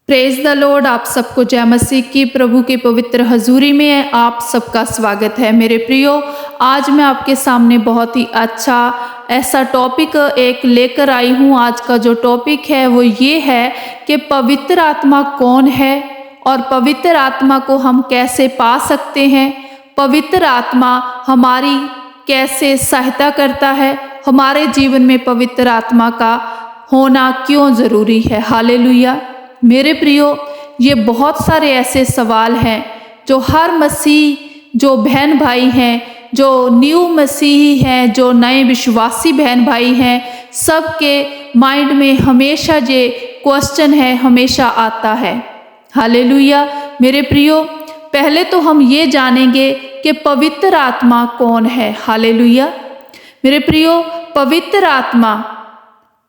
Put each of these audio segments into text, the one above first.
Praise the Lord. आप सबको जय मसीह की। प्रभु की पवित्र हजूरी में आप सबका स्वागत है मेरे प्रियो। आज मैं आपके सामने बहुत ही अच्छा ऐसा टॉपिक एक लेकर आई हूँ। आज का जो टॉपिक है वो ये है कि पवित्र आत्मा कौन है और पवित्र आत्मा को हम कैसे पा सकते हैं। पवित्र आत्मा हमारी कैसे सहायता करता है, हमारे जीवन में पवित्र आत्मा का होना क्यों ज़रूरी है। हालेलुया। मेरे प्रियो, ये बहुत सारे ऐसे सवाल हैं जो हर मसीह जो बहन भाई हैं, जो न्यू मसीही हैं, जो नए विश्वासी बहन भाई हैं, सबके माइंड में हमेशा ये क्वेश्चन है, हमेशा आता है। हालेलुया। मेरे प्रियो, पहले तो हम ये जानेंगे कि पवित्र आत्मा कौन है। हालेलुया। मेरे प्रियो, पवित्र आत्मा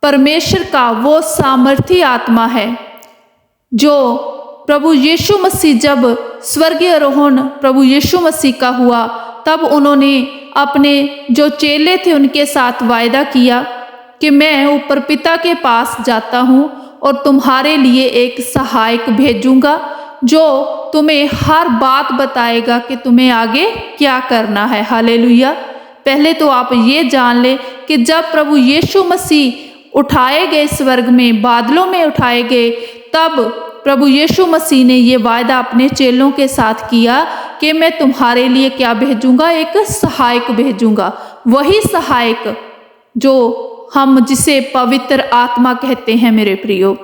परमेश्वर का वो सामर्थी आत्मा है जो प्रभु यीशु मसीह जब स्वर्गीय आरोहण प्रभु यीशु मसीह का हुआ, तब उन्होंने अपने जो चेले थे उनके साथ वायदा किया कि मैं ऊपर पिता के पास जाता हूँ और तुम्हारे लिए एक सहायक भेजूंगा जो तुम्हें हर बात बताएगा कि तुम्हें आगे क्या करना है। हालेलुया। पहले तो आप ये जान लें कि जब प्रभु यीशु मसीह उठाए गए, स्वर्ग में बादलों में उठाए गए, तब प्रभु यीशु मसीह ने ये वायदा अपने चेलों के साथ किया कि मैं तुम्हारे लिए क्या भेजूंगा, एक सहायक भेजूंगा। वही सहायक जो हम जिसे पवित्र आत्मा कहते हैं मेरे प्रियो।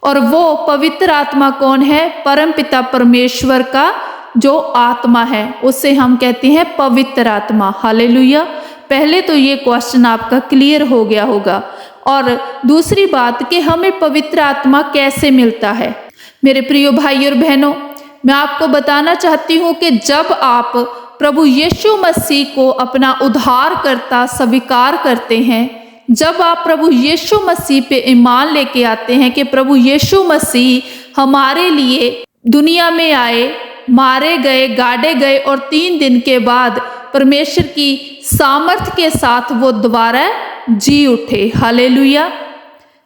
और वो पवित्र आत्मा कौन है? परमपिता परमेश्वर का जो आत्मा है उसे हम कहते हैं पवित्र आत्मा। हालेलुया। पहले तो ये क्वेश्चन आपका क्लियर हो गया होगा। और दूसरी बात कि हमें पवित्र आत्मा कैसे मिलता है। मेरे प्रियो भाई और बहनों, मैं आपको बताना चाहती हूँ कि जब आप प्रभु यीशु मसीह को अपना उद्धारकर्ता स्वीकार करते हैं, जब आप प्रभु यीशु मसीह पे ईमान लेके आते हैं कि प्रभु यीशु मसीह हमारे लिए दुनिया में आए, मारे गए, गाड़े गए और 3 दिन के बाद परमेश्वर की सामर्थ के साथ वो दोबारा जी उठे। हालेलुया।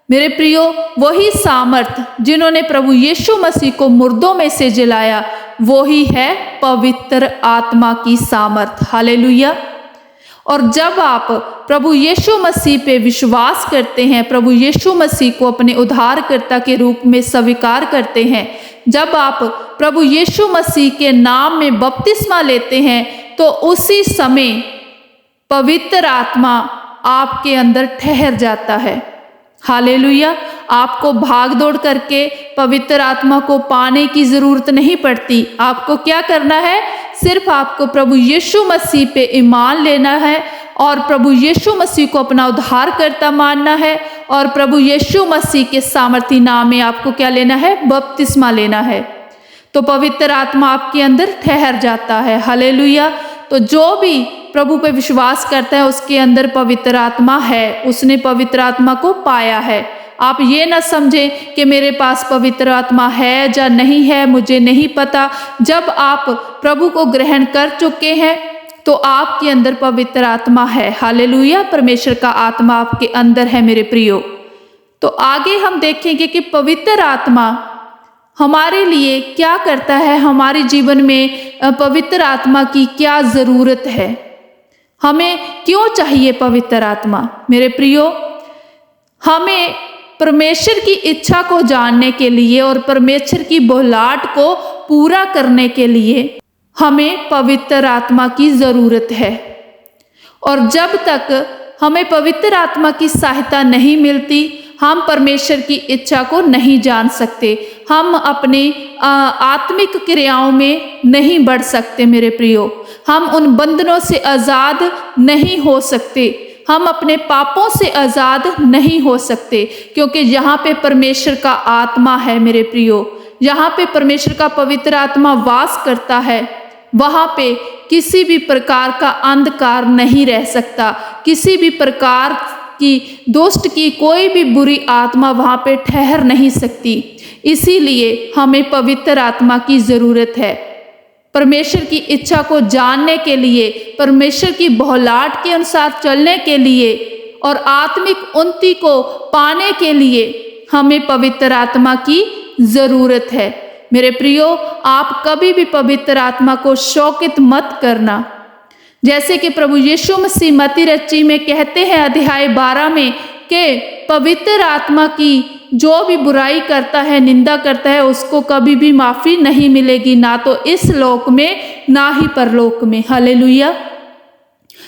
मेरे प्रियो, वही सामर्थ जिन्होंने प्रभु यीशु मसीह को मुर्दों में से जिलाया, वो ही है पवित्र आत्मा की सामर्थ। हालेलुया। और जब आप प्रभु यीशु मसीह पे विश्वास करते हैं, प्रभु यीशु मसीह को अपने उद्धारकर्ता के रूप में स्वीकार करते हैं, जब आप प्रभु यीशु मसीह के नाम में बपतिस्मा लेते हैं, तो उसी समय पवित्र आत्मा आपके अंदर ठहर जाता है। हालेलुया। आपको भाग दौड़ करके पवित्र आत्मा को पाने की ज़रूरत नहीं पड़ती। आपको क्या करना है? सिर्फ आपको प्रभु यीशु मसीह पे ईमान लेना है और प्रभु यीशु मसीह को अपना उद्धारकर्ता मानना है और प्रभु यीशु मसीह के सामर्थी नाम में आपको क्या लेना है? बपतिस्मा लेना है। तो पवित्र आत्मा आपके अंदर ठहर जाता है। हालेलुया। तो जो भी प्रभु पे विश्वास करता है उसके अंदर पवित्र आत्मा है, उसने पवित्र आत्मा को पाया है। आप ये ना समझें कि मेरे पास पवित्र आत्मा है या नहीं है, मुझे नहीं पता। जब आप प्रभु को ग्रहण कर चुके हैं तो आपके अंदर पवित्र आत्मा है। हालेलुया। परमेश्वर का आत्मा आपके अंदर है मेरे प्रियो। तो आगे हम देखेंगे कि पवित्र आत्मा हमारे लिए क्या करता है, हमारे जीवन में पवित्र आत्मा की क्या ज़रूरत है, हमें क्यों चाहिए पवित्र आत्मा। मेरे प्रियो, हमें परमेश्वर की इच्छा को जानने के लिए और परमेश्वर की बुलाहट को पूरा करने के लिए हमें पवित्र आत्मा की ज़रूरत है। और जब तक हमें पवित्र आत्मा की सहायता नहीं मिलती, हम परमेश्वर की इच्छा को नहीं जान सकते, हम अपने आत्मिक क्रियाओं में नहीं बढ़ सकते। मेरे प्रियो, हम उन बंधनों से आज़ाद नहीं हो सकते, हम अपने पापों से आज़ाद नहीं हो सकते, क्योंकि यहाँ पे परमेश्वर का आत्मा है। मेरे प्रियो, यहाँ पे परमेश्वर का पवित्र आत्मा वास करता है। वहाँ पे किसी भी प्रकार का अंधकार नहीं रह सकता, किसी भी प्रकार की दुष्ट की कोई भी बुरी आत्मा वहाँ पे ठहर नहीं सकती। इसीलिए हमें पवित्र आत्मा की ज़रूरत है। परमेश्वर की इच्छा को जानने के लिए, परमेश्वर की बुलाहट के अनुसार चलने के लिए और आत्मिक उन्नति को पाने के लिए हमें पवित्र आत्मा की ज़रूरत है। मेरे प्रियो, आप कभी भी पवित्र आत्मा को शौकित मत करना। जैसे कि प्रभु यीशु मसीह मत्ती रची में कहते हैं अध्याय 12 में कि पवित्र आत्मा की जो भी बुराई करता है, निंदा करता है, उसको कभी भी माफ़ी नहीं मिलेगी, ना तो इस लोक में ना ही परलोक में। हालेलुया।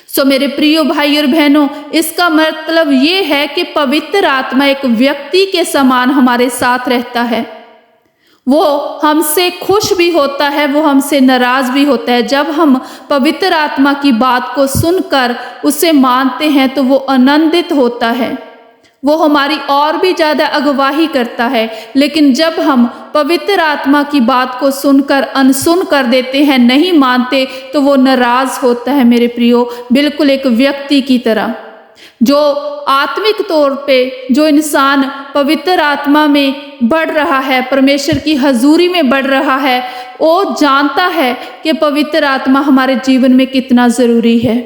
सो मेरे प्रियो भाई और बहनों, इसका मतलब ये है कि पवित्र आत्मा एक व्यक्ति के समान हमारे साथ रहता है। वो हमसे खुश भी होता है, वो हमसे नाराज भी होता है। जब हम पवित्र आत्मा की बात को सुनकर उसे मानते हैं तो वो आनंदित होता है, वो हमारी और भी ज़्यादा अगुवाही करता है। लेकिन जब हम पवित्र आत्मा की बात को सुनकर अनसुन कर देते हैं, नहीं मानते, तो वो नाराज होता है। मेरे प्रियो, बिल्कुल एक व्यक्ति की तरह। जो आत्मिक तौर पे जो इंसान पवित्र आत्मा में बढ़ रहा है, परमेश्वर की हजूरी में बढ़ रहा है, वो जानता है कि पवित्र आत्मा हमारे जीवन में कितना ज़रूरी है।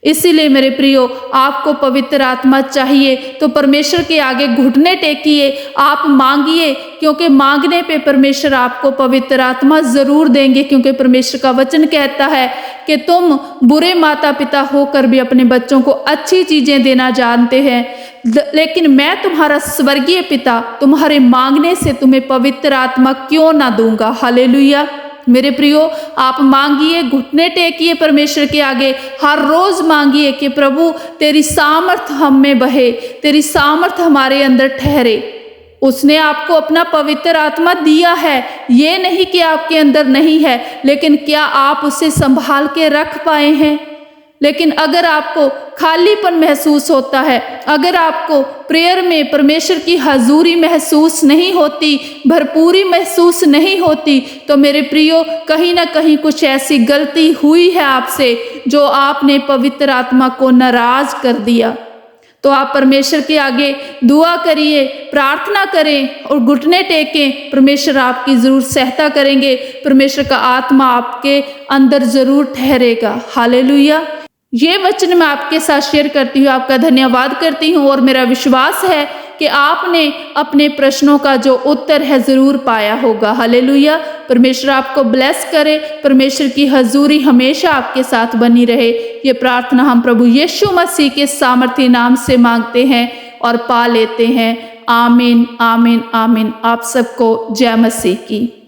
इसीलिए मेरे प्रियो, आपको पवित्र आत्मा चाहिए तो परमेश्वर के आगे घुटने टेकिए, आप मांगिए, क्योंकि मांगने पे परमेश्वर आपको पवित्र आत्मा ज़रूर देंगे। क्योंकि परमेश्वर का वचन कहता है कि तुम बुरे माता पिता होकर भी अपने बच्चों को अच्छी चीज़ें देना जानते हैं, लेकिन मैं तुम्हारा स्वर्गीय पिता तुम्हारे मांगने से तुम्हें पवित्र आत्मा क्यों ना दूंगा। हालेलुया। मेरे प्रियो, आप मांगिए, घुटने टेकिए परमेश्वर के आगे, हर रोज मांगिए कि प्रभु तेरी सामर्थ हम में बहे, तेरी सामर्थ हमारे अंदर ठहरे। उसने आपको अपना पवित्र आत्मा दिया है, ये नहीं कि आपके अंदर नहीं है, लेकिन क्या आप उसे संभाल के रख पाए हैं? लेकिन अगर आपको खालीपन महसूस होता है, अगर आपको प्रेयर में परमेश्वर की हजूरी महसूस नहीं होती, भरपूरी महसूस नहीं होती, तो मेरे प्रियो, कहीं ना कहीं कुछ ऐसी गलती हुई है आपसे, जो आपने पवित्र आत्मा को नाराज कर दिया। तो आप परमेश्वर के आगे दुआ करिए, प्रार्थना करें और घुटने टेकें। परमेश्वर आपकी ज़रूर सहायता करेंगे, परमेश्वर का आत्मा आपके अंदर ज़रूर ठहरेगा। हालेलुया। ये वचन मैं आपके साथ शेयर करती हूँ, आपका धन्यवाद करती हूँ, और मेरा विश्वास है कि आपने अपने प्रश्नों का जो उत्तर है ज़रूर पाया होगा। हालेलुया। परमेश्वर आपको ब्लेस करे, परमेश्वर की हजूरी हमेशा आपके साथ बनी रहे। ये प्रार्थना हम प्रभु यीशु मसीह के सामर्थी नाम से मांगते हैं और पा लेते हैं। आमीन, आमीन, आमीन। आप सबको जय मसीह की।